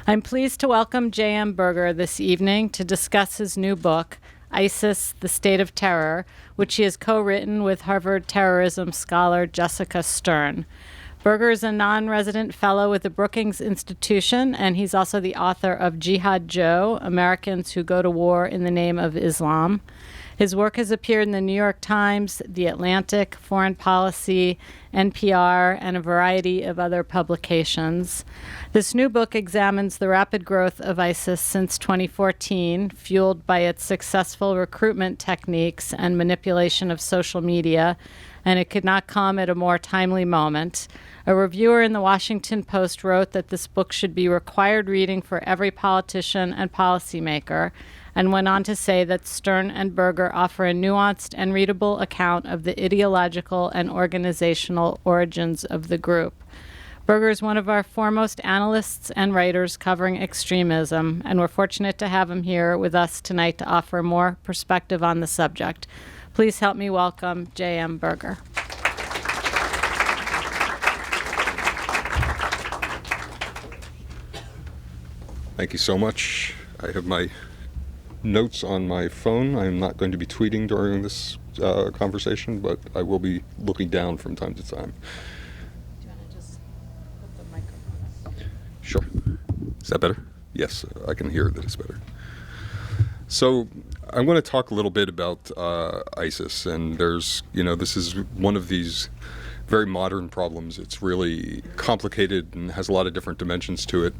I'm pleased to welcome J.M. Berger this evening to discuss his new book, ISIS, The State of Terror, which he has co-written with Harvard terrorism scholar Jessica Stern. Berger is a non-resident fellow with the Brookings Institution, and he's also the author of Jihad Joe, Americans Who Go to War in the Name of Islam. His work has appeared in the New York Times, The Atlantic, Foreign Policy, NPR, and a variety of other publications. This new book examines the rapid growth of ISIS since 2014, fueled by its successful recruitment techniques and manipulation of social media, and it could not come at a more timely moment. A reviewer in the Washington Post wrote that this book should be required reading for every politician and policymaker, and went on to say that Stern and Berger offer a nuanced and readable account of the ideological and organizational origins of the group. Berger is one of our foremost analysts and writers covering extremism, and we're fortunate to have him here with us tonight to offer more perspective on the subject. Please help me welcome J.M. Berger. Thank you so much. I have my notes on my phone. I'm not going to be tweeting during this conversation, but I will be looking down from time to time. Do you want to just put the microphone up? Sure. Is that better? Yes, I can hear that it's better. So I'm going to talk a little bit about ISIS, and this is one of these very modern problems. It's really complicated and has a lot of different dimensions to it.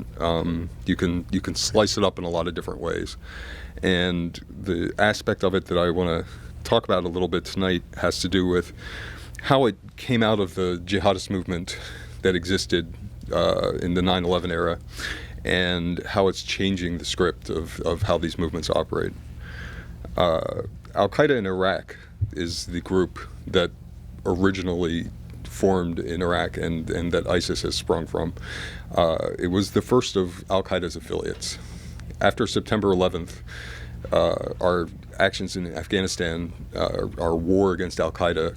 You can slice it up in a lot of different ways. And the aspect of it that I want to talk about a little bit tonight has to do with how it came out of the jihadist movement that existed in the 9/11 era, and how it's changing the script of how these movements operate. Al-Qaeda in Iraq is the group that originally formed in Iraq and that ISIS has sprung from. It was the first of Al-Qaeda's affiliates. After September 11th, our actions in Afghanistan, our war against Al-Qaeda,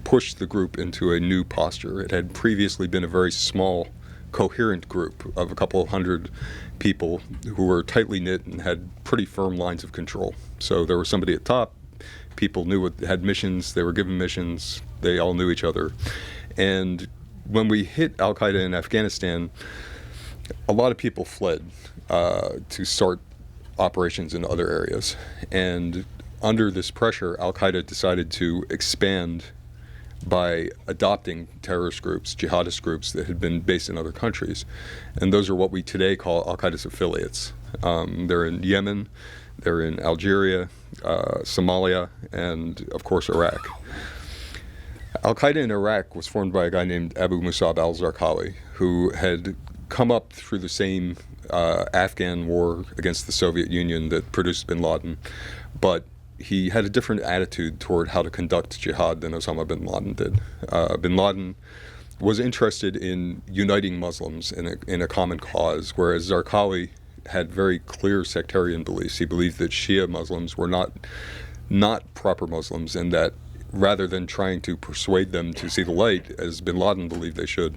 pushed the group into a new posture. It had previously been a very small, coherent group of a couple of hundred people who were tightly knit and had pretty firm lines of control. So there was somebody at top, people had missions, they were given missions, they all knew each other. And when we hit Al-Qaeda in Afghanistan, a lot of people fled to start operations in other areas. And under this pressure, Al-Qaeda decided to expand by adopting terrorist groups, jihadist groups that had been based in other countries. And those are what we today call Al-Qaeda's affiliates. They're in Yemen, they're in Algeria, Somalia, and of course Iraq. Al-Qaeda in Iraq was formed by a guy named Abu Musab al-Zarqawi, who had come up through the same Afghan war against the Soviet Union that produced bin Laden, but he had a different attitude toward how to conduct jihad than Osama bin Laden did. Bin Laden was interested in uniting Muslims in a common cause, whereas Zarqawi had very clear sectarian beliefs. He believed that Shia Muslims were not proper Muslims, and that rather than trying to persuade them to see the light, as bin Laden believed they should,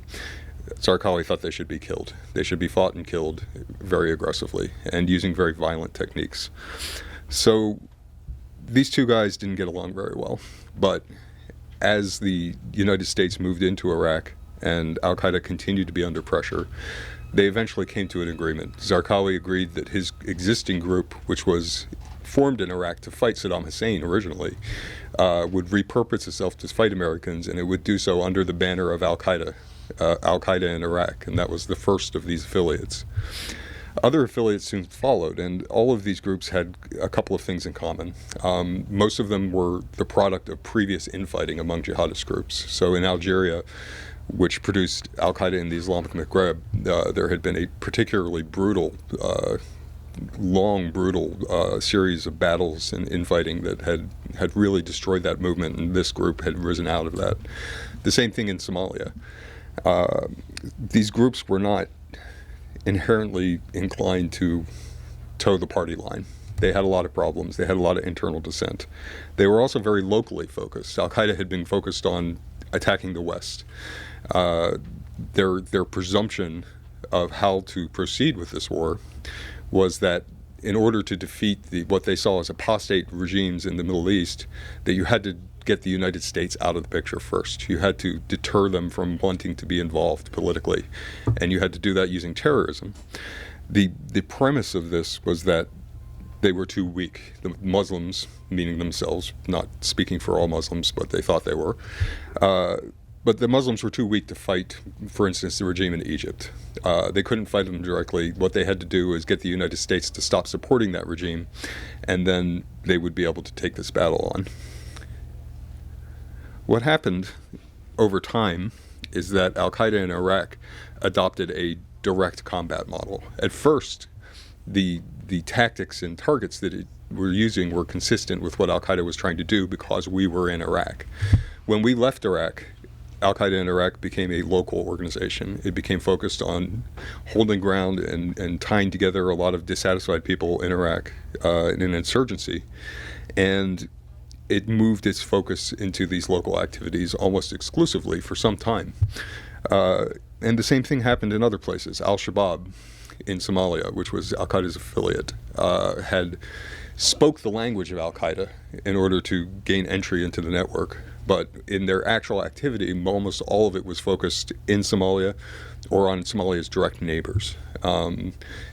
Zarqawi thought they should be killed. They should be fought and killed very aggressively and using very violent techniques. So these two guys didn't get along very well. But as the United States moved into Iraq and Al-Qaeda continued to be under pressure, they eventually came to an agreement. Zarqawi agreed that his existing group, which was formed in Iraq to fight Saddam Hussein originally, would repurpose itself to fight Americans, and it would do so under the banner of Al-Qaeda in Iraq, and that was the first of these affiliates. Other affiliates soon followed, and all of these groups had a couple of things in common. Most of them were the product of previous infighting among jihadist groups. So in Algeria, which produced Al-Qaeda in the Islamic Maghreb, there had been a particularly brutal, series of battles and infighting that had really destroyed that movement, and this group had risen out of that. The same thing in Somalia. These groups were not inherently inclined to toe the party line. They had a lot of problems. They had a lot of internal dissent. They were also very locally focused. Al-Qaeda had been focused on attacking the West. Their presumption of how to proceed with this war was that in order to defeat what they saw as apostate regimes in the Middle East, that you had to get the United States out of the picture first. You had to deter them from wanting to be involved politically, and you had to do that using terrorism. The premise of this was that they were too weak. The Muslims, meaning themselves, not speaking for all Muslims, but they thought they were, but the Muslims were too weak to fight, for instance, the regime in Egypt. They couldn't fight them directly. What they had to do was get the United States to stop supporting that regime, and then they would be able to take this battle on. What happened over time is that al-Qaeda in Iraq adopted a direct combat model. At first, the tactics and targets that it were using were consistent with what al-Qaeda was trying to do because we were in Iraq. When we left Iraq, al-Qaeda in Iraq became a local organization. It became focused on holding ground and tying together a lot of dissatisfied people in Iraq in an insurgency. And it moved its focus into these local activities almost exclusively for some time. And the same thing happened in other places. Al-Shabaab in Somalia, which was al-Qaeda's affiliate, spoke the language of al-Qaeda in order to gain entry into the network. But in their actual activity, almost all of it was focused in Somalia or on Somalia's direct neighbors.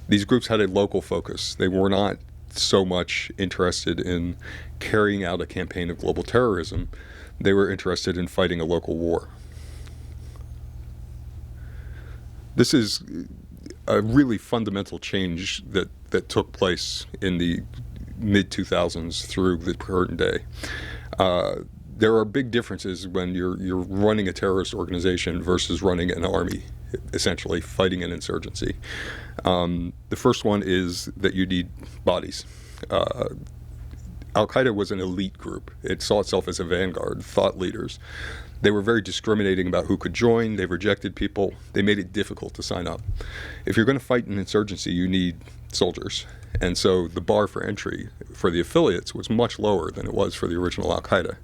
These groups had a local focus. They were not so much interested in carrying out a campaign of global terrorism. They were interested in fighting a local war. This is a really fundamental change that took place in the mid-2000s through the current day. There are big differences when you're running a terrorist organization versus running an army, essentially fighting an insurgency. The first one is that you need bodies. Al-Qaeda was an elite group. It saw itself as a vanguard, thought leaders. They were very discriminating about who could join. They rejected people. They made it difficult to sign up. If you're going to fight an insurgency, you need soldiers. And so the bar for entry for the affiliates was much lower than it was for the original Al-Qaeda.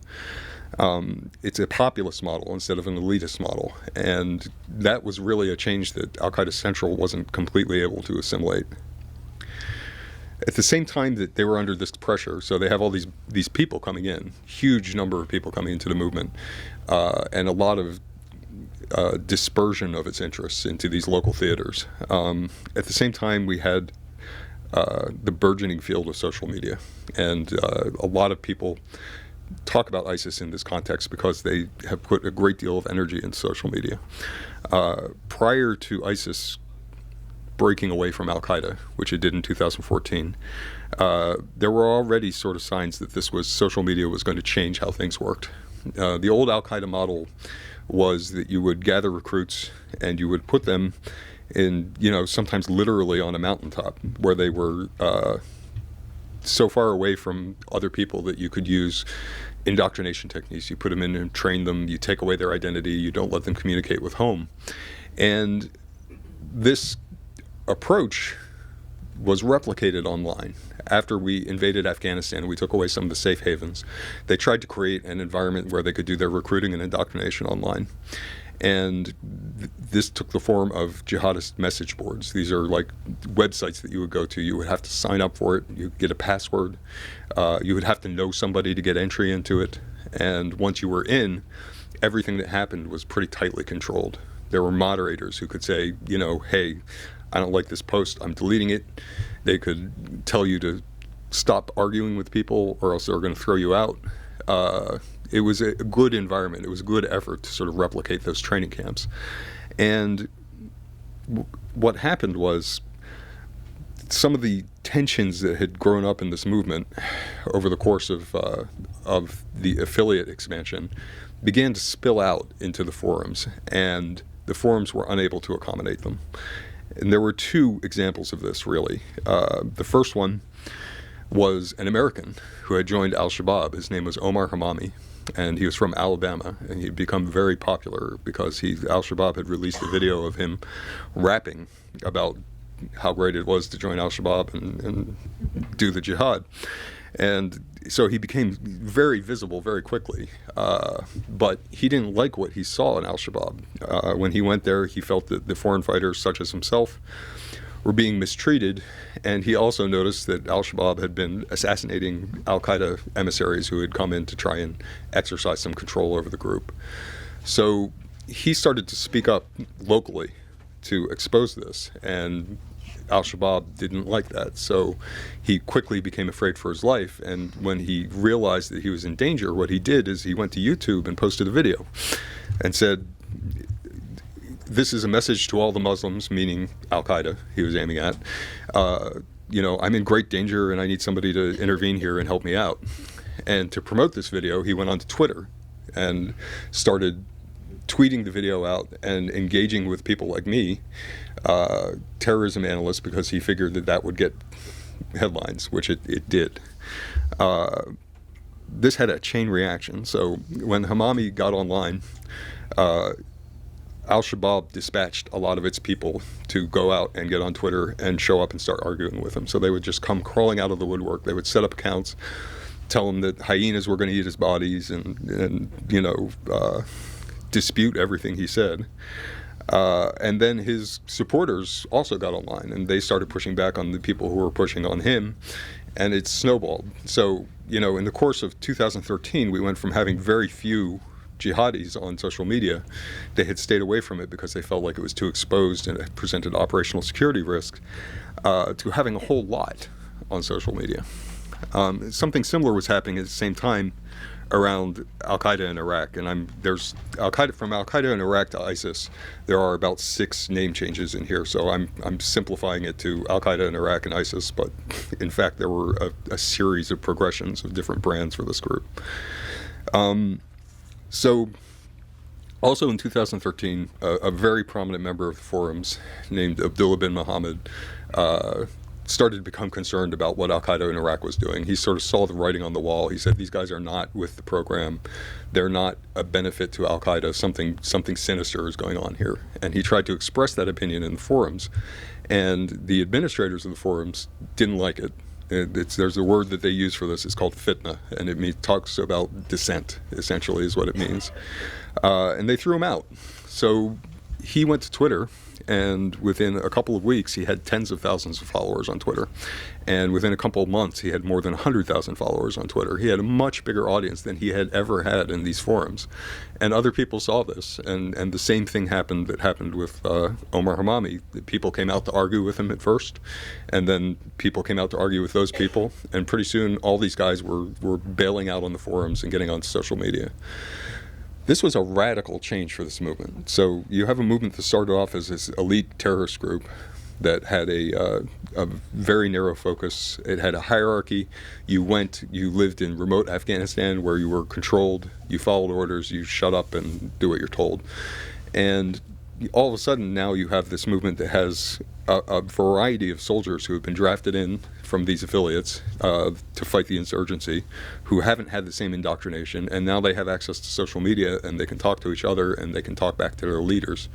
It's a populist model instead of an elitist model. And that was really a change that Al-Qaeda Central wasn't completely able to assimilate. At the same time that they were under this pressure, so they have all these people coming in, huge number of people coming into the movement, and a lot of dispersion of its interests into these local theaters. At the same time, we had the burgeoning field of social media. And a lot of people talk about ISIS in this context because they have put a great deal of energy into social media. Prior to ISIS breaking away from al-Qaeda, which it did in 2014, there were already sort of signs that social media was going to change how things worked. The old al-Qaeda model was that you would gather recruits and you would put them in, sometimes literally on a mountaintop where they were so far away from other people that you could use indoctrination techniques. You put them in and train them, you take away their identity, you don't let them communicate with home. And this approach was replicated online. After we invaded Afghanistan and we took away some of the safe havens, they tried to create an environment where they could do their recruiting and indoctrination online. And this took the form of jihadist message boards. These are like websites that you would go to. You would have to sign up for it. You get a password. You would have to know somebody to get entry into it. And once you were in, everything that happened was pretty tightly controlled. There were moderators who could say, hey, I don't like this post, I'm deleting it. They could tell you to stop arguing with people or else they're going to throw you out. It was a good environment. It was a good effort to sort of replicate those training camps. And what happened was some of the tensions that had grown up in this movement over the course of the affiliate expansion began to spill out into the forums, and the forums were unable to accommodate them. And there were two examples of this, really. The first one was an American who had joined al-Shabaab. His name was Omar Hamami, and he was from Alabama, and he'd become very popular because al-Shabaab had released a video of him rapping about how great it was to join al-Shabaab and do the jihad. And so he became very visible very quickly. But he didn't like what he saw in al-Shabaab. When he went there, he felt that the foreign fighters, such as himself, were being mistreated, and he also noticed that al-Shabaab had been assassinating al-Qaeda emissaries who had come in to try and exercise some control over the group. So he started to speak up locally to expose this, and al-Shabaab didn't like that. So he quickly became afraid for his life, and when he realized that he was in danger, what he did is he went to YouTube and posted a video and said, "This is a message to all the Muslims," meaning al-Qaeda he was aiming at. I'm in great danger and I need somebody to intervene here and help me out. And to promote this video, he went onto Twitter and started tweeting the video out and engaging with people like me, terrorism analysts, because he figured that would get headlines, which it did. This had a chain reaction. So when Hamami got online, al-Shabaab dispatched a lot of its people to go out and get on Twitter and show up and start arguing with him. So they would just come crawling out of the woodwork. They would set up accounts, tell him that hyenas were going to eat his bodies, and dispute everything he said. And then his supporters also got online, and they started pushing back on the people who were pushing on him, and it snowballed. So, in the course of 2013, we went from having very few jihadis on social media. They had stayed away from it because they felt like it was too exposed and it presented operational security risks, to having a whole lot on social media. Something similar was happening at the same time around al-Qaeda in Iraq, and there's al-Qaeda, from al-Qaeda in Iraq to ISIS. There are about 6 name changes in here, so I'm simplifying it to al-Qaeda in Iraq and ISIS, but in fact there were a series of progressions of different brands for this group. So also in 2013, a very prominent member of the forums named Abdullah bin Muhammad started to become concerned about what al-Qaeda in Iraq was doing. He sort of saw the writing on the wall. He said, these guys are not with the program. They're not a benefit to al-Qaeda. Something sinister is going on here. And he tried to express that opinion in the forums. And the administrators of the forums didn't like it. There's a word that they use for this. It's called fitna, and it talks about dissent, essentially, is what it means. And they threw him out. So he went to Twitter, and within a couple of weeks, he had tens of thousands of followers on Twitter. And within a couple of months, he had more than 100,000 followers on Twitter. He had a much bigger audience than he had ever had in these forums. And other people saw this, and the same thing happened with Omar Hamami. People came out to argue with him at first, and then people came out to argue with those people, and pretty soon all these guys were bailing out on the forums and getting onto social media. This was a radical change for this movement. So you have a movement that started off as this elite terrorist group that had a very narrow focus. It had a hierarchy. You lived in remote Afghanistan where you were controlled, you followed orders, you shut up and do what you're told. And all of a sudden now you have this movement that has a variety of soldiers who have been drafted in from these affiliates to fight the insurgency, who haven't had the same indoctrination, and now they have access to social media and they can talk to each other and they can talk back to their leaders.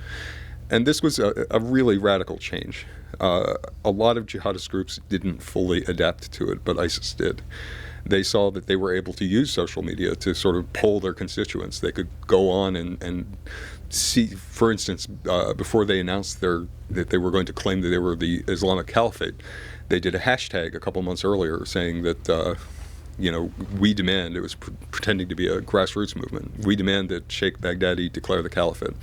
And this was a really radical change. A lot of jihadist groups didn't fully adapt to it, but ISIS did. They saw that they were able to use social media to sort of poll their constituents. They could go on and see, for instance, before they announced that they were going to claim that they were the Islamic Caliphate, they did a hashtag a couple months earlier saying that, we demand, it was pretending to be a grassroots movement, we demand that Sheikh Baghdadi declare the caliphate.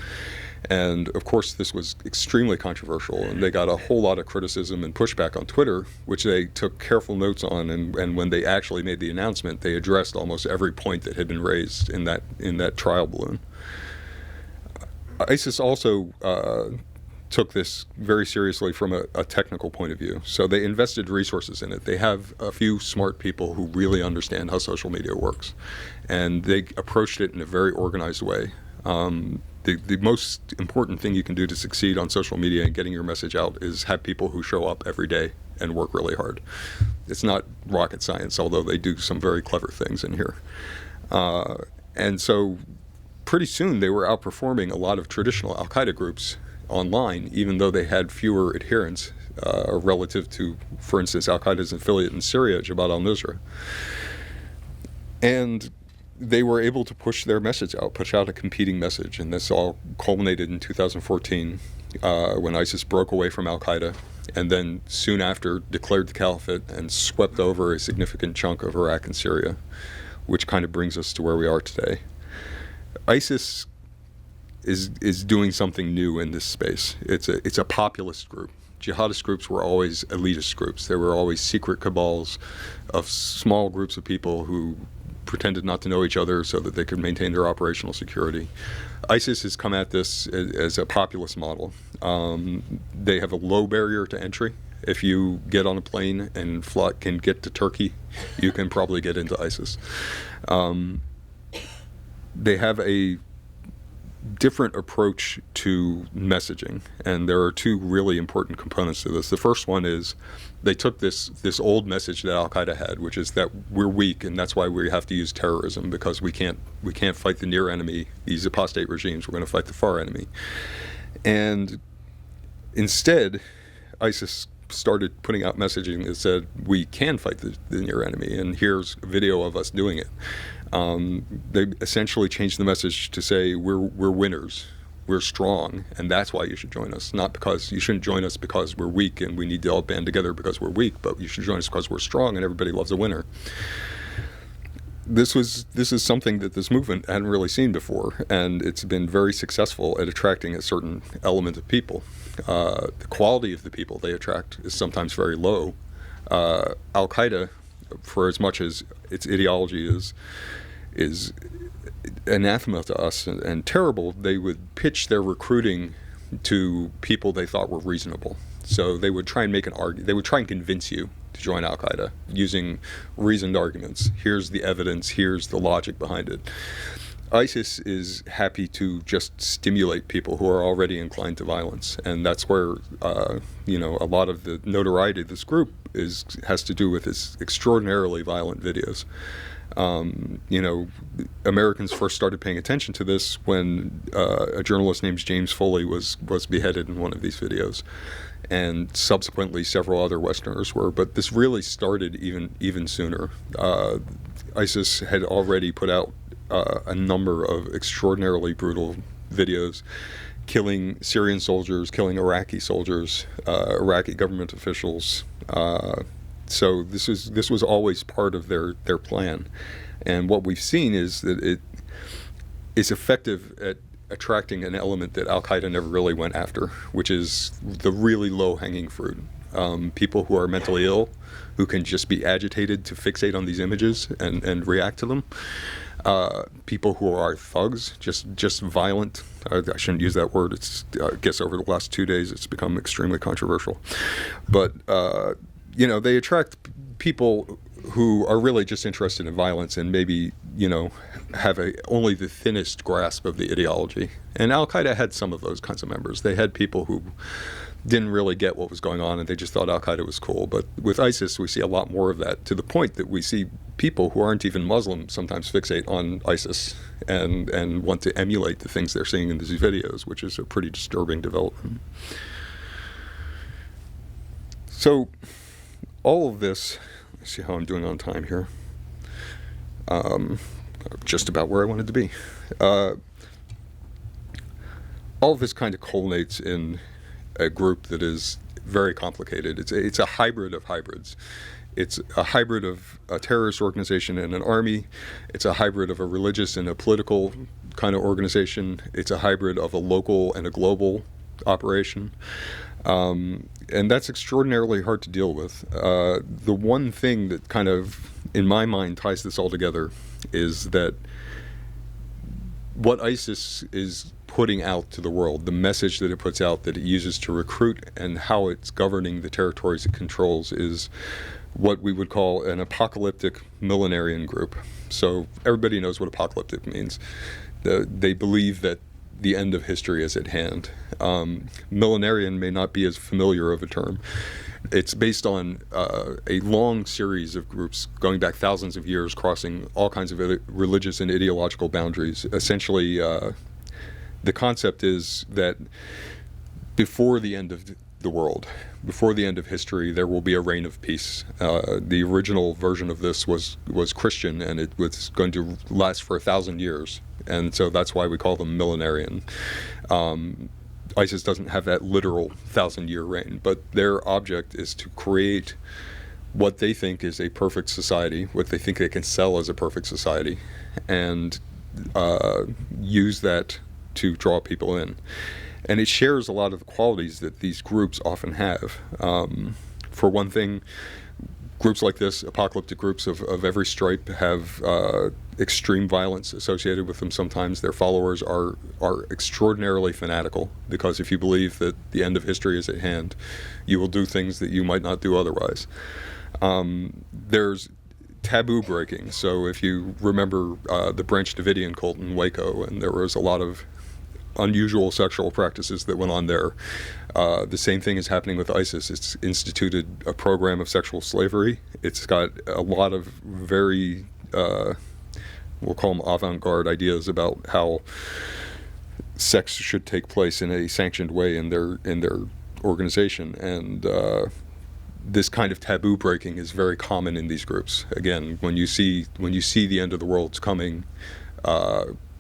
And of course this was extremely controversial, and they got a whole lot of criticism and pushback on Twitter, which they took careful notes on, and when they actually made the announcement, they addressed almost every point that had been raised in that trial balloon. ISIS also took this very seriously from a technical point of view. So they invested resources in it. They have a few smart people who really understand how social media works, and they approached it in a very organized way. The most important thing you can do to succeed on social media and getting your message out is have people who show up every day and work really hard. It's not rocket science, although they do some very clever things in here. And so pretty soon they were outperforming a lot of traditional al-Qaeda groups online, even though they had fewer adherents relative to, for instance, Al-Qaeda's affiliate in Syria, Jabhat al-Nusra. And they were able to push their message out, push out a competing message, and this all culminated in 2014 when ISIS broke away from Al-Qaeda and then soon after declared the caliphate and swept over a significant chunk of Iraq and Syria, which kind of brings us to where we are today. ISIS is doing something new in this space. It's a populist group. Jihadist groups were always elitist groups. There were always secret cabals of small groups of people who pretended not to know each other so that they could maintain their operational security. ISIS has come at this as a populist model. They have a low barrier to entry. If you get on a plane and can get to Turkey, you can probably get into ISIS. They have a different approach to messaging, and there are two really important components to this. The first one is they took this old message that Al-Qaeda had, which is that we're weak and that's why we have to use terrorism, because we can't fight the near enemy, these apostate regimes. We're going to fight the far enemy. And instead, ISIS started putting out messaging that said we can fight the near enemy, and here's a video of us doing it. They essentially changed the message to say we're winners, we're strong, and that's why you should join us. Not because you shouldn't join us because we're weak and we need to all band together because we're weak, but you should join us because we're strong and everybody loves a winner. This is something that this movement hadn't really seen before, and it's been very successful at attracting a certain element of people. The quality of the people they attract is sometimes very low. Al-Qaeda, for as much as its ideology is anathema to us and terrible, they would pitch their recruiting to people they thought were reasonable. So they would try and make an argument. They would try and convince you to join Al-Qaeda using reasoned arguments. Here's the evidence. Here's the logic behind it. ISIS is happy to just stimulate people who are already inclined to violence, and that's where a lot of the notoriety of this group has to do with its extraordinarily violent videos. Americans first started paying attention to this when a journalist named James Foley was beheaded in one of these videos, and subsequently several other Westerners were. But this really started even sooner. ISIS had already put out a number of extraordinarily brutal videos, killing Syrian soldiers, killing Iraqi soldiers, Iraqi government officials. So this was always part of their plan, and what we've seen is that it is effective at attracting an element that Al-Qaeda never really went after, which is the really low-hanging fruit. People who are mentally ill, who can just be agitated to fixate on these images and react to them. People who are thugs, just violent. I shouldn't use that word. I guess over the last 2 days it's become extremely controversial. But they attract people who are really just interested in violence and maybe have only the thinnest grasp of the ideology. And Al-Qaeda had some of those kinds of members. They had people who didn't really get what was going on and they just thought Al-Qaeda was cool. But with ISIS, we see a lot more of that, to the point that we see people who aren't even Muslim sometimes fixate on ISIS and want to emulate the things they're seeing in these videos, which is a pretty disturbing development. So all of this, let's see how I'm doing on time here. Just about where I wanted to be. All of this kind of culminates in a group that is very complicated. It's a hybrid of hybrids. It's a hybrid of a terrorist organization and an army. It's a hybrid of a religious and a political kind of organization. It's a hybrid of a local and a global operation. And that's extraordinarily hard to deal with. The one thing that kind of, in my mind, ties this all together is that what ISIS is putting out to the world, the message that it puts out, that it uses to recruit, and how it's governing the territories it controls, is what we would call an apocalyptic millenarian group. So everybody knows what apocalyptic means. They believe that the end of history is at hand. Millenarian may not be as familiar of a term. It's based on a long series of groups going back thousands of years, crossing all kinds of religious and ideological boundaries. Essentially, the concept is that before the end of the world, before the end of history, there will be a reign of peace. The original version of this was Christian, and it was going to last for 1,000 years. And so that's why we call them millenarian. ISIS doesn't have that literal 1,000-year reign, but their object is to create what they think is a perfect society, what they think they can sell as a perfect society, and use that to draw people in. And it shares a lot of the qualities that these groups often have. For one thing, groups like this, apocalyptic groups of every stripe, have extreme violence associated with them sometimes. Their followers are extraordinarily fanatical, because if you believe that the end of history is at hand, you will do things that you might not do otherwise. There's taboo breaking. So if you remember the Branch Davidian cult in Waco, and there was a lot of unusual sexual practices that went on there. The same thing is happening with ISIS. It's instituted a program of sexual slavery. It's got a lot of very, we'll call them avant-garde ideas about how sex should take place in a sanctioned way in their organization. And this kind of taboo breaking is very common in these groups. Again, when you see the end of the world's coming,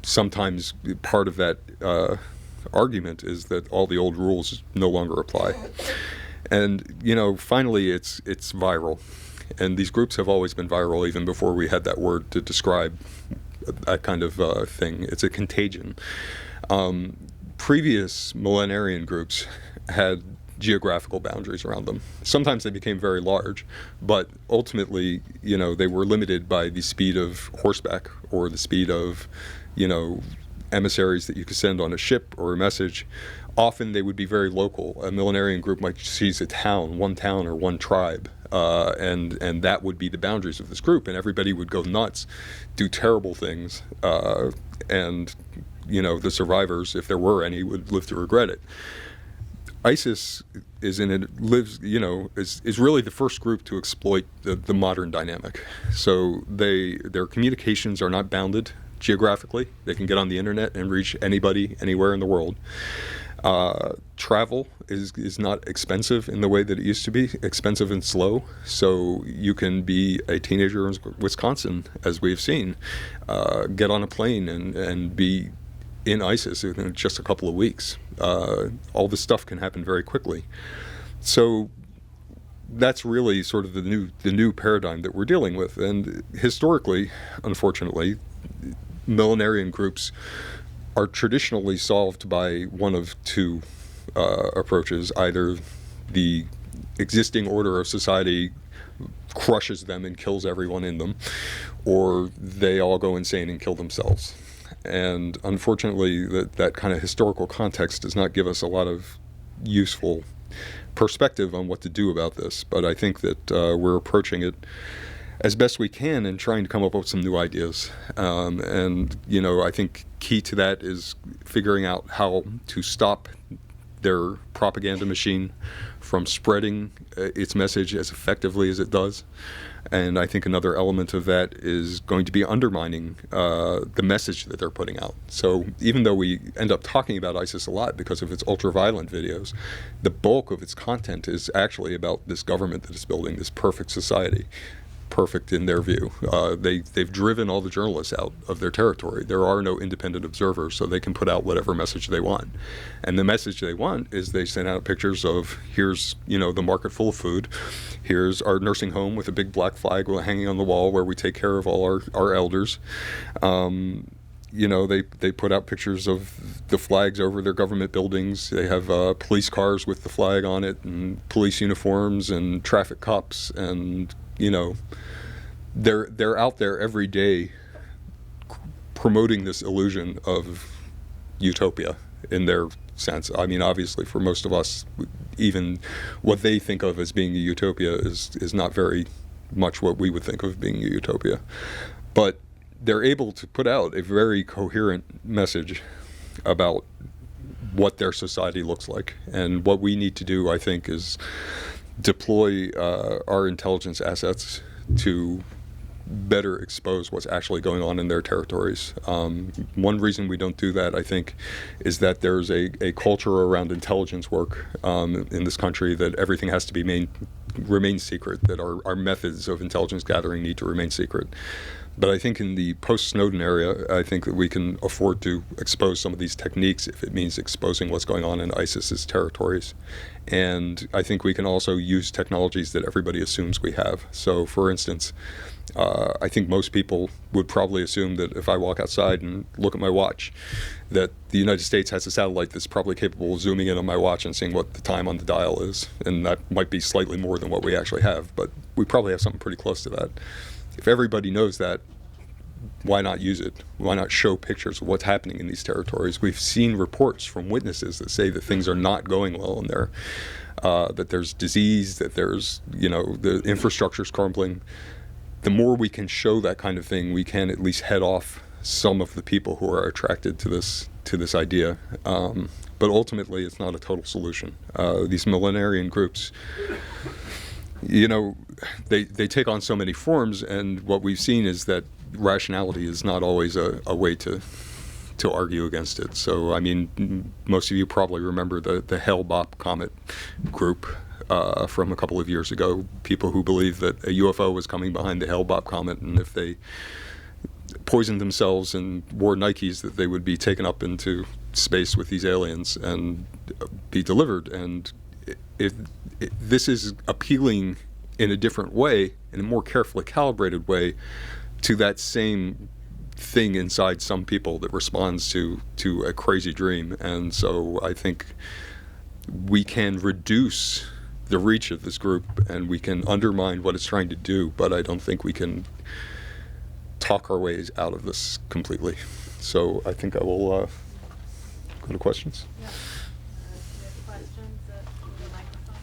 sometimes part of that argument is that all the old rules no longer apply. And, finally, it's viral. And these groups have always been viral, even before we had that word to describe that kind of thing. It's a contagion. Previous millenarian groups had geographical boundaries around them. Sometimes they became very large, but ultimately, they were limited by the speed of horseback or the speed of emissaries that you could send on a ship or a message. Often they would be very local. A millenarian group might seize a town, one town or one tribe, and that would be the boundaries of this group, and everybody would go nuts, do terrible things, and the survivors, if there were any, would live to regret it. ISIS is really the first group to exploit the modern dynamic. So their communications are not bounded geographically. They can get on the internet and reach anybody, anywhere in the world. Travel is not expensive in the way that it used to be, expensive and slow. So you can be a teenager in Wisconsin, as we've seen, get on a plane and be in ISIS in just a couple of weeks. All this stuff can happen very quickly. So that's really sort of the new paradigm that we're dealing with. And historically, unfortunately, millenarian groups are traditionally solved by one of two approaches. Either the existing order of society crushes them and kills everyone in them, or they all go insane and kill themselves. And unfortunately, that kind of historical context does not give us a lot of useful perspective on what to do about this. But I think that we're approaching it as best we can and trying to come up with some new ideas. And I think key to that is figuring out how to stop their propaganda machine from spreading its message as effectively as it does. And I think another element of that is going to be undermining the message that they're putting out. So even though we end up talking about ISIS a lot because of its ultra-violent videos, the bulk of its content is actually about this government that is building this perfect society. Perfect in their view. They've driven all the journalists out of their territory. There are no independent observers, so they can put out whatever message they want. And the message they want is they send out pictures of, here's the market full of food, here's our nursing home with a big black flag hanging on the wall where we take care of all our elders. They put out pictures of the flags over their government buildings. They have police cars with the flag on it, and police uniforms and traffic cops, and they're out there every day promoting this illusion of utopia in their sense. I mean, obviously, for most of us, even what they think of as being a utopia is not very much what we would think of being a utopia. But they're able to put out a very coherent message about what their society looks like. And what we need to do, I think, is deploy our intelligence assets to better expose what's actually going on in their territories. One reason we don't do that, I think, is that there's a culture around intelligence work in this country that everything has to remain secret, that our methods of intelligence gathering need to remain secret. But I think in the post-Snowden area, I think that we can afford to expose some of these techniques if it means exposing what's going on in ISIS's territories. And I think we can also use technologies that everybody assumes we have. So, for instance, I think most people would probably assume that if I walk outside and look at my watch, that the United States has a satellite that's probably capable of zooming in on my watch and seeing what the time on the dial is. And that might be slightly more than what we actually have, but we probably have something pretty close to that. If everybody knows that, why not use it? Why not show pictures of what's happening in these territories? We've seen reports from witnesses that say that things are not going well in there, that there's disease, that there's, the infrastructure's crumbling. The more we can show that kind of thing, we can at least head off some of the people who are attracted to this idea. But ultimately, it's not a total solution. These millenarian groups, they take on so many forms, and what we've seen is that rationality is not always a way to argue against it. So, I mean, most of you probably remember the Hale-Bopp comet group from a couple of years ago, people who believed that a UFO was coming behind the Hale-Bopp comet, and if they poisoned themselves and wore Nikes, that they would be taken up into space with these aliens and be delivered. And this is appealing in a different way, in a more carefully calibrated way, to that same thing inside some people that responds to a crazy dream. And so I think we can reduce the reach of this group and we can undermine what it's trying to do, but I don't think we can talk our ways out of this completely. So I think I will go to questions. Yeah. Questions at the microphone.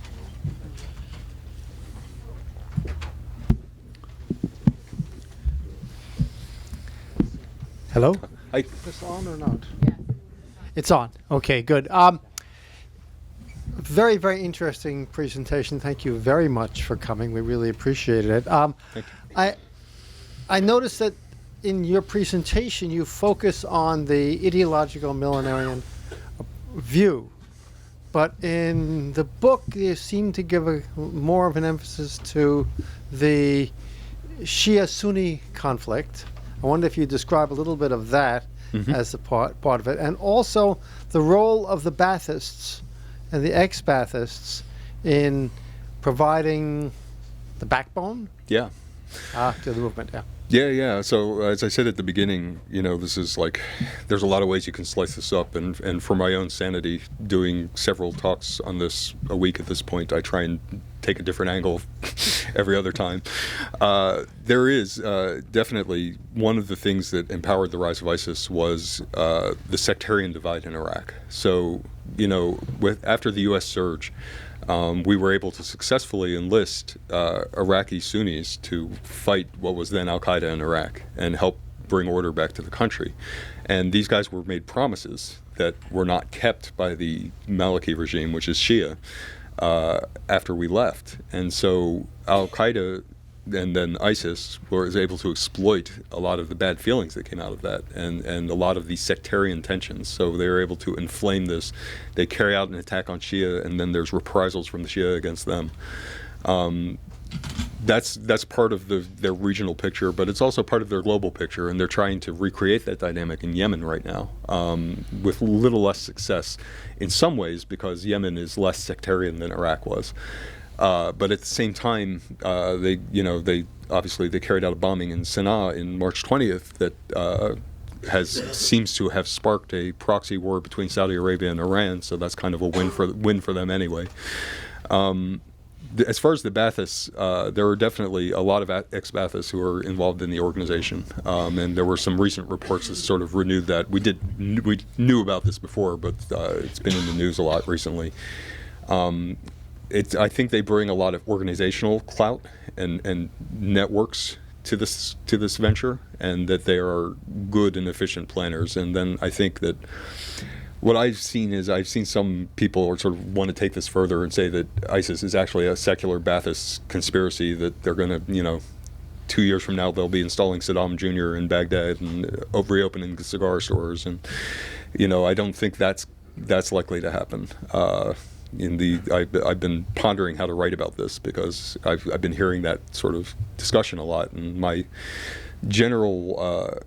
Hello? Hi. Is this on or not? Yeah. It's on. Okay, good. Very, very interesting presentation. Thank you very much for coming. We really appreciated it. Thank you. I noticed that in your presentation you focus on the ideological millenarian view, but in the book you seem to give more of an emphasis to the Shia-Sunni conflict. I wonder if you describe a little bit of that as a part of it, and also the role of the Baathists and the ex-Baathists in providing the backbone Yeah. to the movement. Yeah. So as I said at the beginning, this is like, there's a lot of ways you can slice this up. And for my own sanity, doing several talks on this a week at this point, I try and take a different angle every other time. There is definitely one of the things that empowered the rise of ISIS was the sectarian divide in Iraq. So, after the U.S. surge, we were able to successfully enlist Iraqi Sunnis to fight what was then Al-Qaeda in Iraq and help bring order back to the country. And these guys were made promises that were not kept by the Maliki regime, which is Shia, after we left. And so Al-Qaeda and then ISIS was able to exploit a lot of the bad feelings that came out of that and a lot of these sectarian tensions. So they were able to inflame this. They carry out an attack on Shia, and then there's reprisals from the Shia against them. That's part of their regional picture, but it's also part of their global picture, and they're trying to recreate that dynamic in Yemen right now with a little less success in some ways because Yemen is less sectarian than Iraq was. But at the same time, they obviously carried out a bombing in Sana'a in March 20th that seems to have sparked a proxy war between Saudi Arabia and Iran. So that's kind of a win for them anyway. As far as the Baathists, there are definitely a lot of ex-Baathists who are involved in the organization, and there were some recent reports that sort of renewed that. We knew about this before, but it's been in the news a lot recently. I think they bring a lot of organizational clout and networks to this venture, and that they are good and efficient planners. And then I think that what I've seen some people sort of want to take this further and say that ISIS is actually a secular Baathist conspiracy, that they're going to 2 years from now they'll be installing Saddam Jr. in Baghdad and reopening the cigar stores, and I don't think that's likely to happen. I've been pondering how to write about this because I've been hearing that sort of discussion a lot, and my general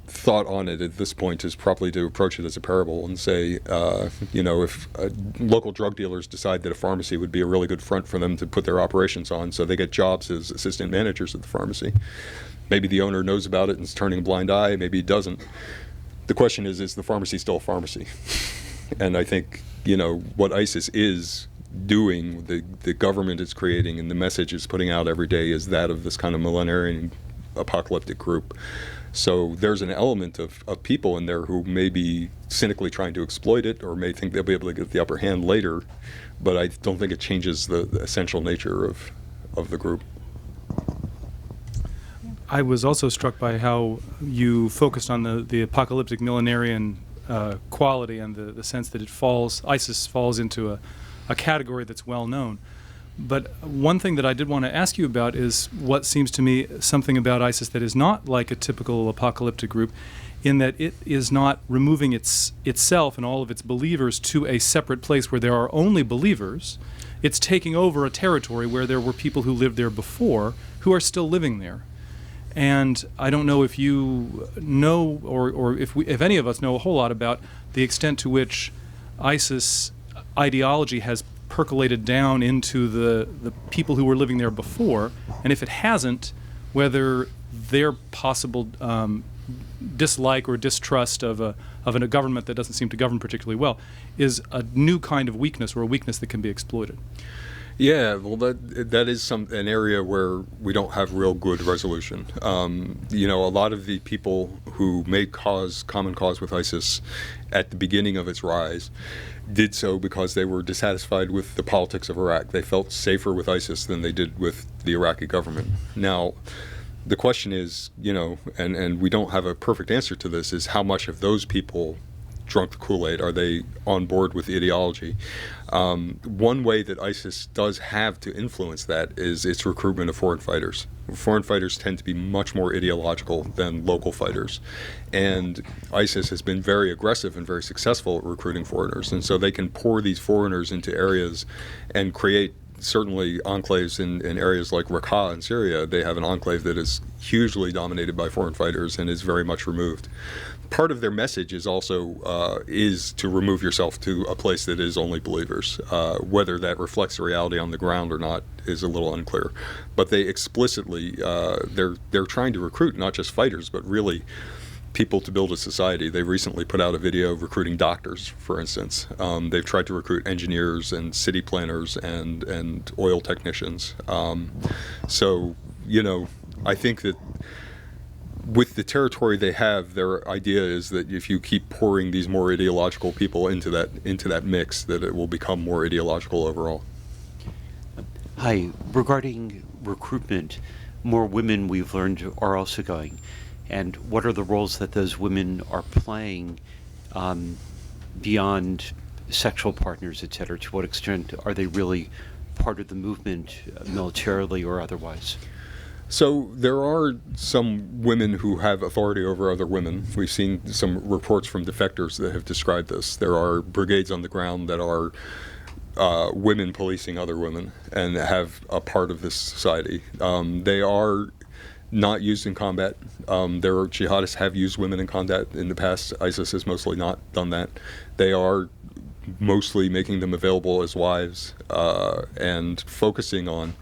thought on it at this point is probably to approach it as a parable and say, if local drug dealers decide that a pharmacy would be a really good front for them to put their operations on, so they get jobs as assistant managers at the pharmacy. Maybe the owner knows about it and is turning a blind eye, maybe he doesn't. The question is the pharmacy still a pharmacy? And I think, what ISIS is doing, the government is creating, and the message it's putting out every day is that of this kind of millenarian apocalyptic group. So there's an element of people in there who may be cynically trying to exploit it, or may think they'll be able to get the upper hand later, but I don't think it changes the essential nature of the group. I was also struck by how you focused on the apocalyptic millenarian quality and the sense that ISIS falls into a category that's well known. But one thing that I did want to ask you about is what seems to me something about ISIS that is not like a typical apocalyptic group, in that it is not removing itself and all of its believers to a separate place where there are only believers. It's taking over a territory where there were people who lived there before who are still living there. And I don't know if you know, or if any of us know a whole lot about the extent to which ISIS ideology has percolated down into the people who were living there before, and if it hasn't, whether their possible dislike or distrust of a government that doesn't seem to govern particularly well is a new kind of weakness, or a weakness that can be exploited. Yeah, well, that is an area where we don't have real good resolution. A lot of the people who made common cause with ISIS at the beginning of its rise did so because they were dissatisfied with the politics of Iraq. They felt safer with ISIS than they did with the Iraqi government. Now, the question is, and we don't have a perfect answer to this, is how much of those people drunk the Kool-Aid? Are they on board with the ideology? One way that ISIS does have to influence that is its recruitment of foreign fighters. Foreign fighters tend to be much more ideological than local fighters. And ISIS has been very aggressive and very successful at recruiting foreigners. And so they can pour these foreigners into areas and create certainly enclaves in areas like Raqqa in Syria. They have an enclave that is hugely dominated by foreign fighters and is very much removed. Part of their message is also is to remove yourself to a place that is only believers. Whether that reflects the reality on the ground or not is a little unclear. But they explicitly, they're trying to recruit not just fighters, but really people to build a society. They recently put out a video recruiting doctors, for instance. They've tried to recruit engineers and city planners and oil technicians. So, I think that with the territory they have, their idea is that if you keep pouring these more ideological people into that mix, that it will become more ideological overall. Hi. Regarding recruitment, more women, we've learned, are also going. And what are the roles that those women are playing beyond sexual partners, et cetera? To what extent are they really part of the movement, militarily or otherwise? So there are some women who have authority over other women. We've seen some reports from defectors that have described this. There are brigades on the ground that are women policing other women and have a part of this society. They are not used in combat. Jihadists have used women in combat in the past. ISIS has mostly not done that. They are mostly making them available as wives and focusing on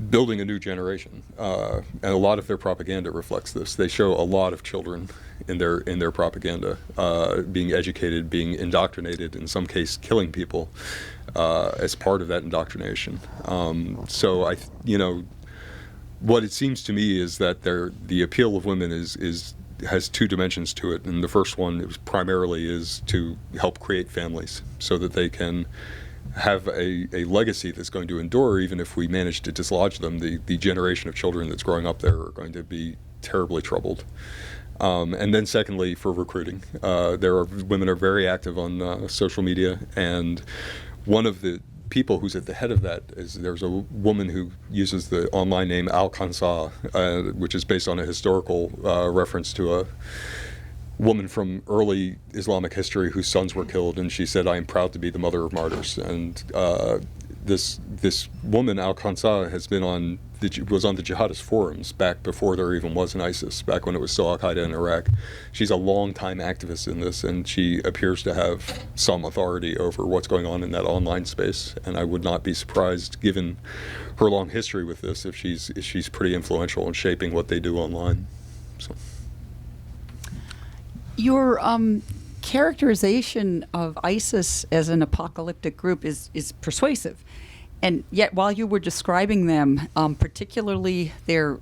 building a new generation, and a lot of their propaganda reflects this. They show a lot of children in their propaganda being educated, being indoctrinated, in some case killing people as part of that indoctrination. So what it seems to me is that the appeal of women has two dimensions to it, and the first one primarily is to help create families so that they can have a legacy that's going to endure. Even if we manage to dislodge them, the generation of children that's growing up there are going to be terribly troubled. And then secondly, for recruiting, women are very active on social media, and one of the people who's at the head of that is there's a woman who uses the online name Al-Khansa, which is based on a historical reference to a woman from early Islamic history whose sons were killed, and she said, "I am proud to be the mother of martyrs." And this woman, Al-Khansa, has been was on the jihadist forums back before there even was an ISIS, back when it was still Al-Qaeda in Iraq. She's a long-time activist in this, and she appears to have some authority over what's going on in that online space. And I would not be surprised, given her long history with this, if she's pretty influential in shaping what they do online. So. Your characterization of ISIS as an apocalyptic group is persuasive. And yet, while you were describing them, particularly their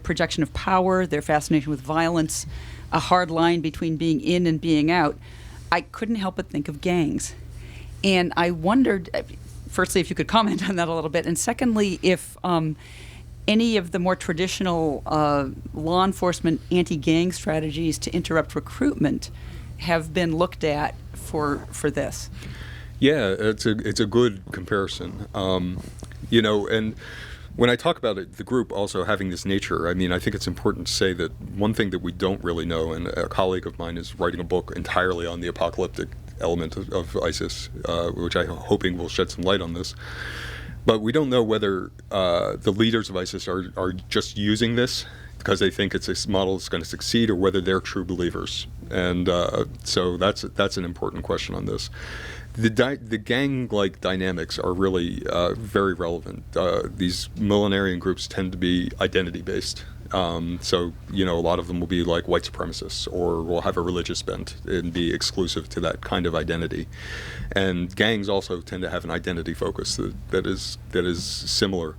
projection of power, their fascination with violence, a hard line between being in and being out, I couldn't help but think of gangs. And I wondered, firstly, if you could comment on that a little bit, and secondly, if any of the more traditional law enforcement anti-gang strategies to interrupt recruitment have been looked at for this. Yeah, it's a good comparison. And when I talk about it, the group also having this nature, I mean, I think it's important to say that one thing that we don't really know, and a colleague of mine is writing a book entirely on the apocalyptic element of ISIS, which I'm hoping will shed some light on this. But we don't know whether the leaders of ISIS are just using this because they think it's a model that's going to succeed, or whether they're true believers. And so that's an important question on this. The gang-like dynamics are really very relevant. These millenarian groups tend to be identity-based. So, a lot of them will be like white supremacists, or will have a religious bent and be exclusive to that kind of identity. And gangs also tend to have an identity focus that is similar.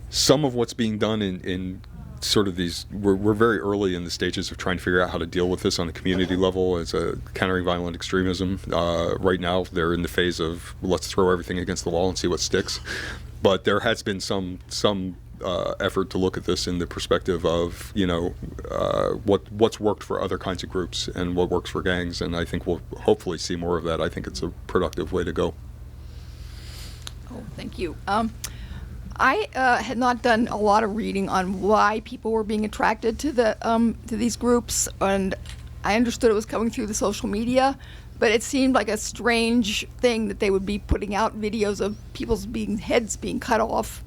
Some of what's being done in sort of these, we're very early in the stages of trying to figure out how to deal with this on a community level as a countering violent extremism. Right now, they're in the phase of let's throw everything against the wall and see what sticks. But there has been some effort to look at this in the perspective of what's worked for other kinds of groups and what works for gangs, and I think we'll hopefully see more of that. I think it's a productive way to go. Oh, thank you. I had not done a lot of reading on why people were being attracted to to these groups, and I understood it was coming through the social media, but it seemed like a strange thing that they would be putting out videos of people's heads being cut off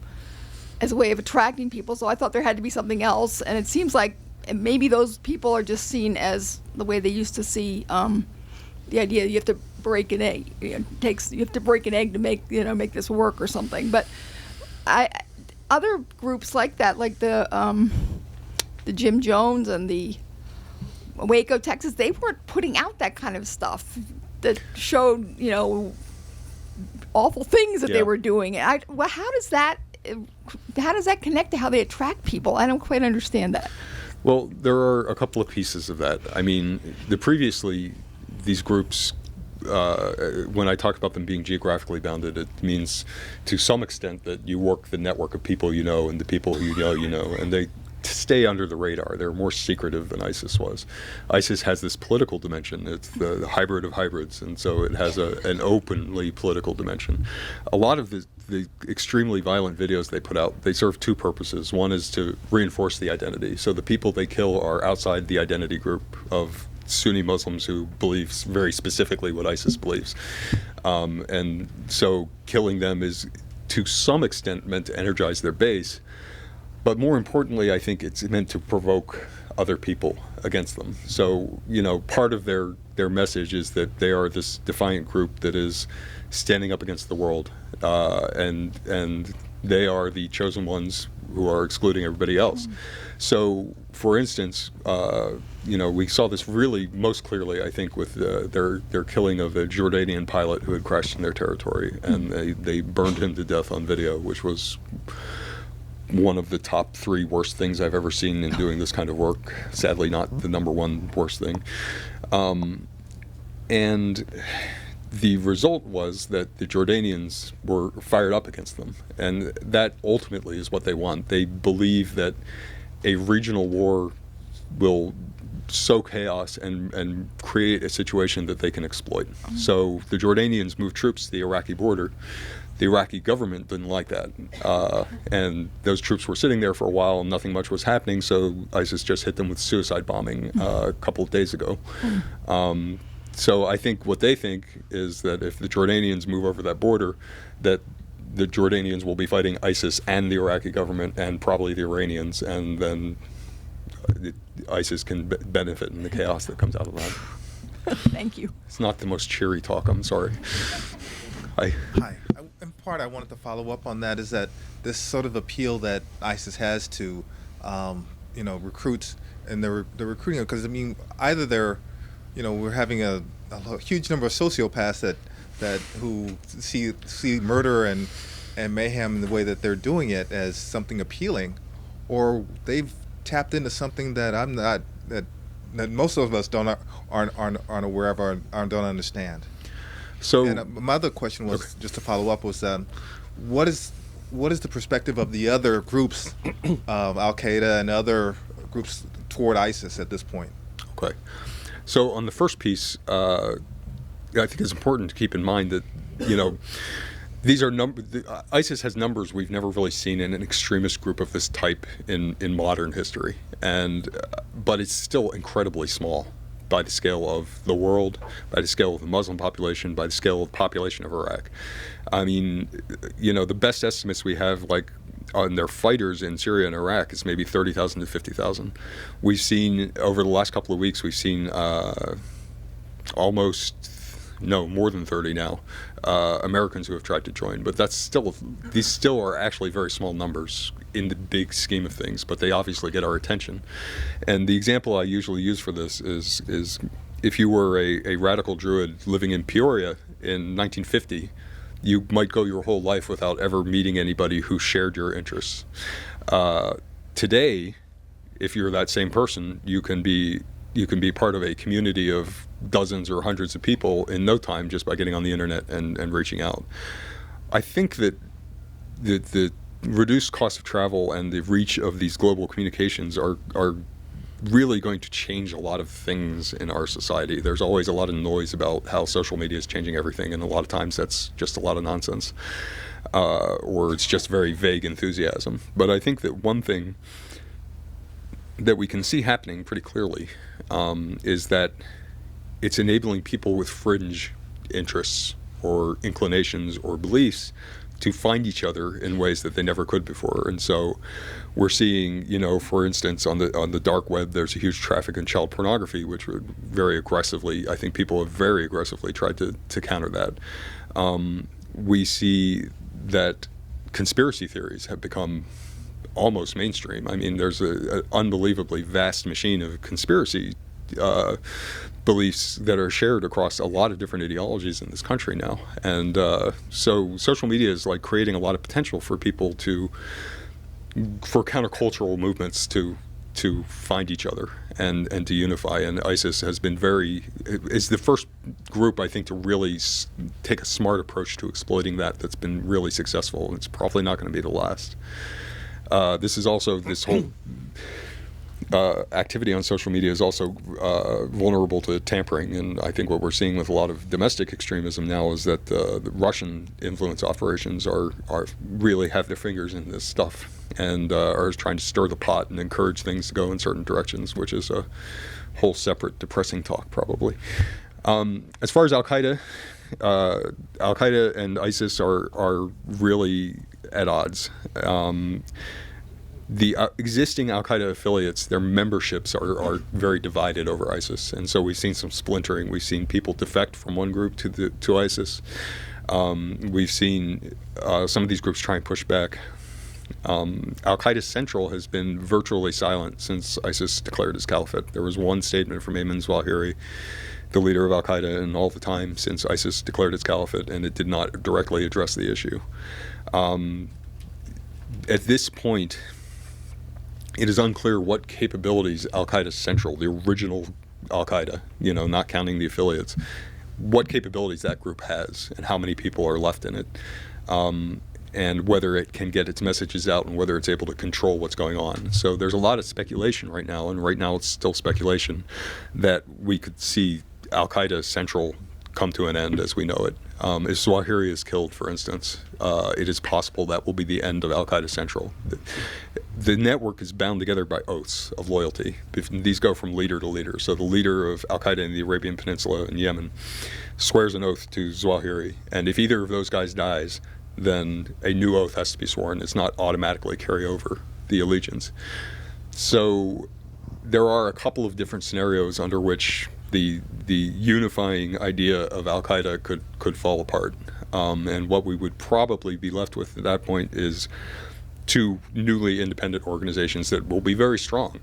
as a way of attracting people. So I thought there had to be something else, and it seems like maybe those people are just seen as the way they used to see the idea you have to break an egg. You have to break an egg to make this work or something, but. Other groups like that, like the Jim Jones and the Waco, Texas, they weren't putting out that kind of stuff that showed, awful things that they were doing. How does that connect to how they attract people? I don't quite understand that. Well, there are a couple of pieces of that. I mean, these groups. When I talk about them being geographically bounded, it means to some extent that you work the network of people you know and the people who you know, and they stay under the radar. They're more secretive than ISIS was. ISIS has this political dimension. It's the hybrid of hybrids, and so it has an openly political dimension. A lot of the extremely violent videos they put out, they serve two purposes. One is to reinforce the identity. So the people they kill are outside the identity group of Sunni Muslims who believes very specifically what ISIS believes. And so killing them is to some extent meant to energize their base, but more importantly, I think it's meant to provoke other people against them. So, part of their message is that they are this defiant group that is standing up against the world, and they are the chosen ones who are excluding everybody else. So, for instance, we saw this really most clearly, I think, with their killing of a Jordanian pilot who had crashed in their territory, and they burned him to death on video, which was one of the top 3 worst things I've ever seen in doing this kind of work. Sadly, not the number 1 worst thing. And the result was that the Jordanians were fired up against them, and that ultimately is what they want. They believe that a regional war will sow chaos and create a situation that they can exploit. So the Jordanians moved troops to the Iraqi border. The Iraqi government didn't like that. And those troops were sitting there for a while and nothing much was happening, so ISIS just hit them with suicide bombing a couple of days ago. So I think what they think is that if the Jordanians move over that border, that the Jordanians will be fighting ISIS and the Iraqi government and probably the Iranians, and then ISIS can benefit in the chaos that comes out of that. Thank you. It's not the most cheery talk, I'm sorry. Hi. In part, I wanted to follow up on that, is that this sort of appeal that ISIS has to, recruits, and they're recruiting, because, I mean, either they're, we're having a huge number of sociopaths that who see murder and mayhem in the way that they're doing it as something appealing, or they've tapped into something that I'm not, that most of us aren't aware of or don't understand. So, and my other question was, okay, just to follow up, was what is the perspective of the other groups, Al Qaeda and other groups, toward ISIS at this point? Okay. So on the first piece, I think it's important to keep in mind that, these are ISIS has numbers we've never really seen in an extremist group of this type in modern history, but it's still incredibly small by the scale of the world, by the scale of the Muslim population, by the scale of the population of Iraq. I mean, the best estimates we have, like, on their fighters in Syria and Iraq, is maybe 30,000 to 50,000. We've seen, over the last couple of weeks, we've seen more than 30 now, Americans who have tried to join. But these still are actually very small numbers in the big scheme of things, but they obviously get our attention. And the example I usually use for this is if you were a radical Druid living in Peoria in 1950, you might go your whole life without ever meeting anybody who shared your interests. Today, if you're that same person, you can be part of a community of dozens or hundreds of people in no time just by getting on the internet and reaching out. I think that the reduced cost of travel and the reach of these global communications are really going to change a lot of things in our society. There's always a lot of noise about how social media is changing everything, and a lot of times that's just a lot of nonsense, or it's just very vague enthusiasm. But I think that one thing that we can see happening pretty clearly is that it's enabling people with fringe interests or inclinations or beliefs to find each other in ways that they never could before. And so we're seeing, for instance, on the dark web, there's a huge traffic in child pornography, which would very aggressively, I think people have very aggressively tried to counter that. We see that conspiracy theories have become almost mainstream. I mean, there's an unbelievably vast machine of conspiracy beliefs that are shared across a lot of different ideologies in this country now. And so social media is like creating a lot of potential for people for countercultural movements to find each other and to unify. And ISIS is the first group, I think, to really take a smart approach to exploiting that's been really successful, and it's probably not going to be the last. This whole activity on social media is also vulnerable to tampering, and I think what we're seeing with a lot of domestic extremism now is that the Russian influence operations are really have their fingers in this stuff and are trying to stir the pot and encourage things to go in certain directions, which is a whole separate depressing talk probably. As far as Al Qaeda and ISIS are really at odds. The existing Al Qaeda affiliates, their memberships are very divided over ISIS, and so we've seen some splintering. We've seen people defect from one group to ISIS. We've seen some of these groups try and push back. Al Qaeda Central has been virtually silent since ISIS declared its caliphate. There was one statement from Ayman Zawahiri, the leader of Al Qaeda, and all the time since ISIS declared its caliphate, and it did not directly address the issue. At this point, it is unclear what capabilities Al Qaeda Central, the original Al Qaeda, not counting the affiliates, what capabilities that group has and how many people are left in it. and whether it can get its messages out and whether it's able to control what's going on. So there's a lot of speculation right now, and right now it's still speculation, that we could see Al-Qaeda Central come to an end as we know it. If Zawahiri is killed, for instance, it is possible that will be the end of Al-Qaeda Central. The network is bound together by oaths of loyalty. These go from leader to leader. So the leader of Al-Qaeda in the Arabian Peninsula in Yemen swears an oath to Zawahiri, and if either of those guys dies, then a new oath has to be sworn. It's not automatically carry over the allegiance. So there are a couple of different scenarios under which the unifying idea of Al-Qaeda could fall apart. And what we would probably be left with at that point is two newly independent organizations that will be very strong.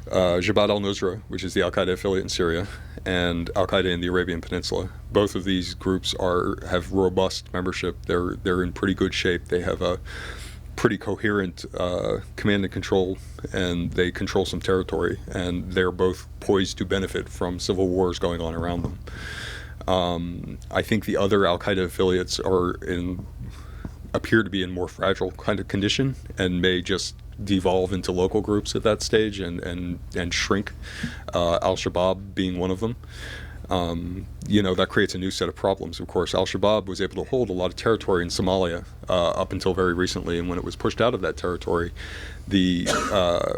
Jabhat al-Nusra, which is the Al-Qaeda affiliate in Syria, and Al-Qaeda in the Arabian Peninsula. Both of these groups have robust membership. They're in pretty good shape. They have a pretty coherent command and control, and they control some territory, and they're both poised to benefit from civil wars going on around them. I think the other Al-Qaeda affiliates appear to be in more fragile kind of condition and may just devolve into local groups at that stage and shrink, Al-Shabaab being one of them. That creates a new set of problems. Of course, Al-Shabaab was able to hold a lot of territory in Somalia up until very recently, and when it was pushed out of that territory, the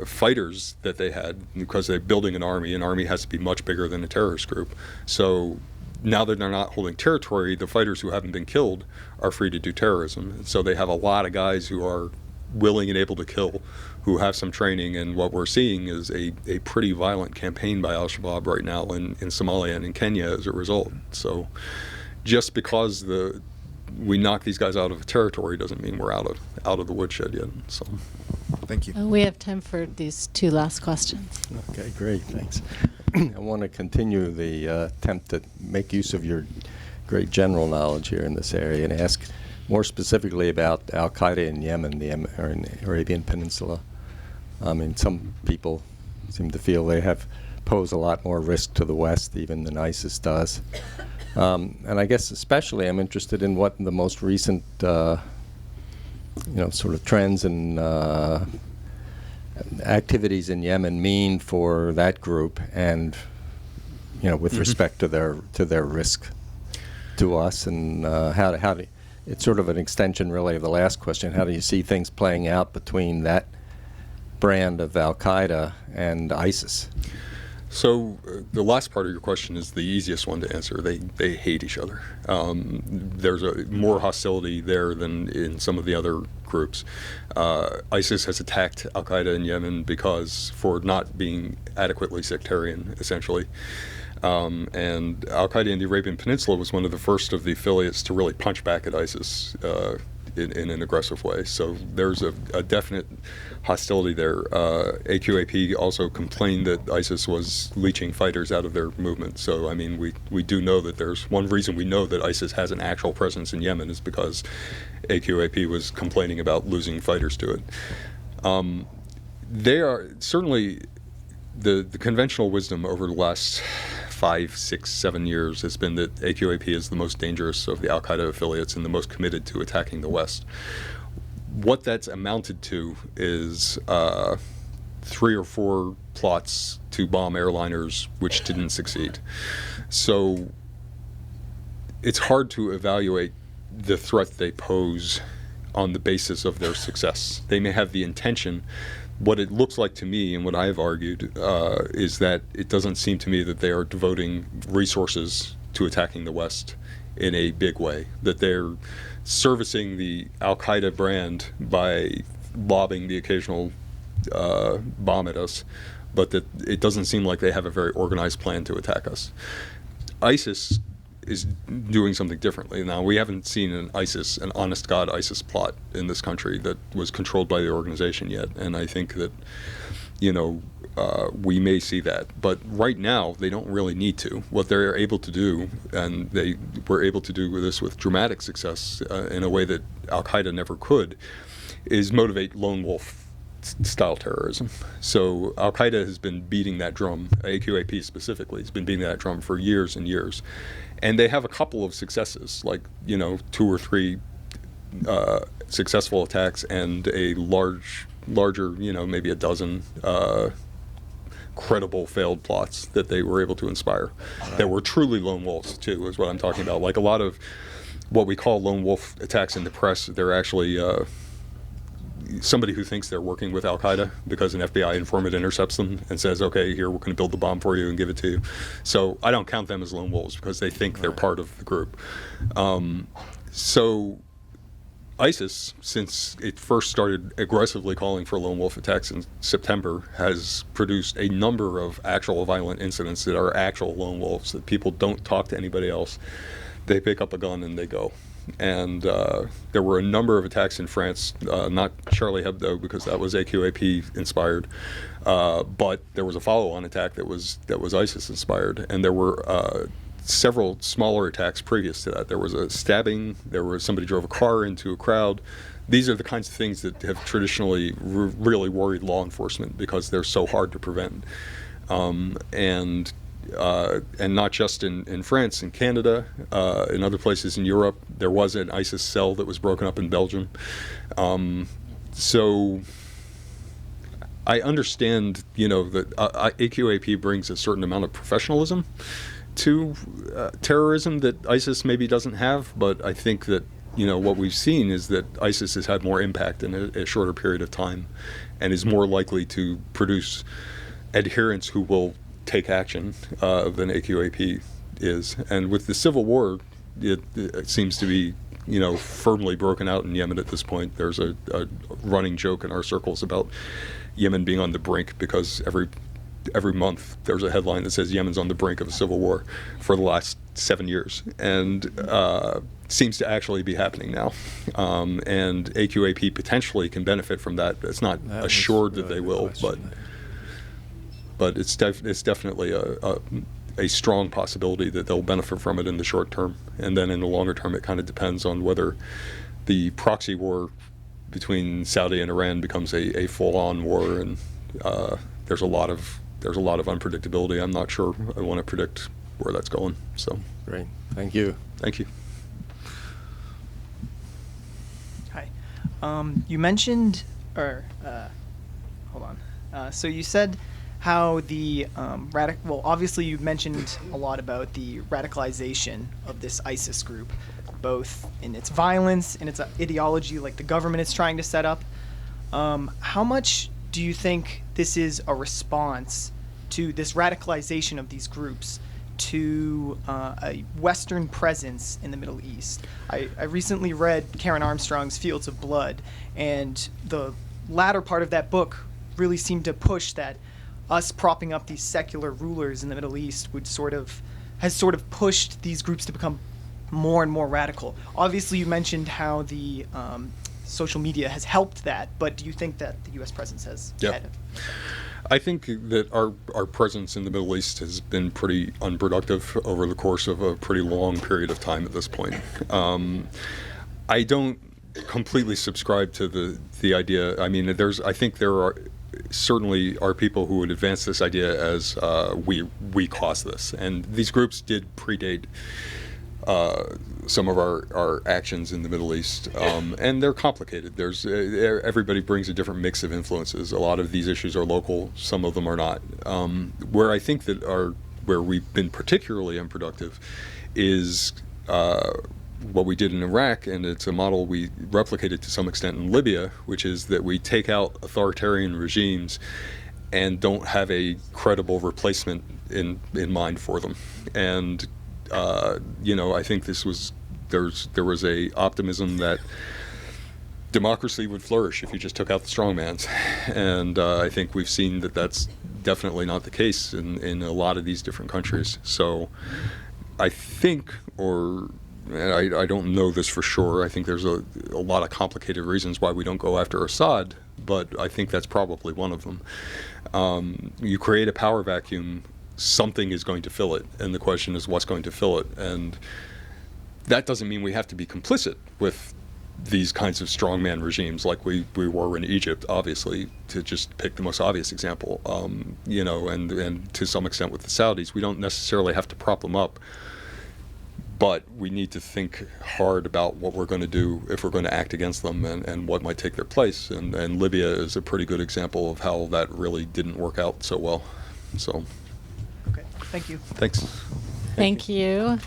fighters that they had, because they're building an army has to be much bigger than a terrorist group. So now that they're not holding territory, the fighters who haven't been killed are free to do terrorism. And so they have a lot of guys who are willing and able to kill, who have some training, and what we're seeing is a pretty violent campaign by Al-Shabaab right now in Somalia and in Kenya as a result. So just because we knock these guys out of a territory doesn't mean we're out of the woodshed yet. So Thank you. We have time for these two last questions. Okay, great, thanks. I want to continue the attempt to make use of your great general knowledge here in this area and ask more specifically about Al-Qaeda in Yemen, or in the Arabian Peninsula. I mean, some people seem to feel they pose a lot more risk to the West even than ISIS does. And I guess especially I'm interested in what the most recent, sort of trends and activities in Yemen mean for that group, and with respect to their risk to us, and how to. It's sort of an extension, really, of the last question. How do you see things playing out between that brand of Al-Qaeda and ISIS? So the last part of your question is the easiest one to answer. They hate each other. There's more hostility there than in some of the other groups. ISIS has attacked Al-Qaeda in Yemen for not being adequately sectarian, essentially. And Al-Qaeda in the Arabian Peninsula was one of the first of the affiliates to really punch back at ISIS in an aggressive way. So there's a definite hostility there. AQAP also complained that ISIS was leeching fighters out of their movement. So, I mean, we do know that there's one reason we know that ISIS has an actual presence in Yemen is because AQAP was complaining about losing fighters to it. They are certainly the conventional wisdom over the last 5, 6, 7 years has been that AQAP is the most dangerous of the Al-Qaeda affiliates and the most committed to attacking the West. What that's amounted to is 3 or 4 plots to bomb airliners which didn't succeed. So it's hard to evaluate the threat they pose on the basis of their success. They may have the intention. What it looks like to me, and what I've argued, is that it doesn't seem to me that they are devoting resources to attacking the West in a big way, that they're servicing the Al-Qaeda brand by lobbing the occasional bomb at us, but that it doesn't seem like they have a very organized plan to attack us. ISIS is doing something differently. Now, we haven't seen an honest-God ISIS plot in this country that was controlled by the organization yet, and I think that, we may see that. But right now, they don't really need to. What they're able to do, and they were able to do this with dramatic success in a way that Al-Qaeda never could, is motivate lone wolf style terrorism. So Al-Qaeda has been beating that drum, AQAP specifically, has been beating that drum for years and years. And they have a couple of successes, like, 2 or 3 successful attacks and a larger, maybe a dozen credible failed plots that they were able to inspire. That were truly lone wolves, too, is what I'm talking about. Like a lot of what we call lone wolf attacks in the press, they're actually somebody who thinks they're working with Al-Qaeda because an FBI informant intercepts them and says, okay, here, we're going to build the bomb for you and give it to you. So I don't count them as lone wolves because they think they're part of the group. So ISIS, since it first started aggressively calling for lone wolf attacks in September, has produced a number of actual violent incidents that are actual lone wolves, that people don't talk to anybody else. They pick up a gun and they go. And there were a number of attacks in France, not Charlie Hebdo because that was AQAP inspired, but there was a follow-on attack that was ISIS inspired, and there were several smaller attacks previous to that. There was a stabbing, there was somebody drove a car into a crowd. These are the kinds of things that have traditionally really worried law enforcement because they're so hard to prevent. And not just in France, in Canada, in other places in Europe. There was an ISIS cell that was broken up in Belgium. So I understand, that AQAP brings a certain amount of professionalism to terrorism that ISIS maybe doesn't have, but I think that what we've seen is that ISIS has had more impact in a shorter period of time and is more likely to produce adherents who will take action than AQAP is. And with the civil war, it seems to be firmly broken out in Yemen at this point. There's a running joke in our circles about Yemen being on the brink because every month there's a headline that says Yemen's on the brink of a civil war for the last 7 years, and seems to actually be happening now. And AQAP potentially can benefit from that. It's not assured that they will, but it's definitely a strong possibility that they'll benefit from it in the short term. And then in the longer term, it kind of depends on whether the proxy war between Saudi and Iran becomes a full-on war, and there's a lot of unpredictability. I'm not sure I want to predict where that's going. So Great. Thank you. Thank you. Hi. You mentioned, hold on. So you said how the obviously you mentioned a lot about the radicalization of this ISIS group, both in its violence and its ideology, like the government is trying to set up. How much do you think this is a response to this radicalization of these groups to a Western presence in the Middle East? I recently read Karen Armstrong's Fields of Blood, and the latter part of that book really seemed to push that us propping up these secular rulers in the Middle East has sort of pushed these groups to become more and more radical. Obviously, you mentioned how the social media has helped that, but do you think that the U.S. presence has had it? I think that our presence in the Middle East has been pretty unproductive over the course of a pretty long period of time at this point. I don't completely subscribe to the idea. I mean, I think there are certainly people who would advance this idea as we caused this, and these groups did predate some of our actions in the Middle East, and they're complicated. There's everybody brings a different mix of influences. A lot of these issues are local, some of them are not. Where I think where we've been particularly unproductive is what we did in Iraq, and it's a model we replicated to some extent in Libya, which is that we take out authoritarian regimes and don't have a credible replacement in mind for them. And I think there was a optimism that democracy would flourish if you just took out the strongmans, and I think we've seen that that's definitely not the case in a lot of these different countries. So I think, I don't know this for sure, I think there's a lot of complicated reasons why we don't go after Assad, but I think that's probably one of them. You create a power vacuum, something is going to fill it, and the question is what's going to fill it. And that doesn't mean we have to be complicit with these kinds of strongman regimes like we were in Egypt, obviously, to just pick the most obvious example, and to some extent with the Saudis. We don't necessarily have to prop them up, but we need to think hard about what we're going to do if we're going to act against them, and what might take their place. And Libya is a pretty good example of how that really didn't work out so well. So, Okay, thank you. thanks. Thank you.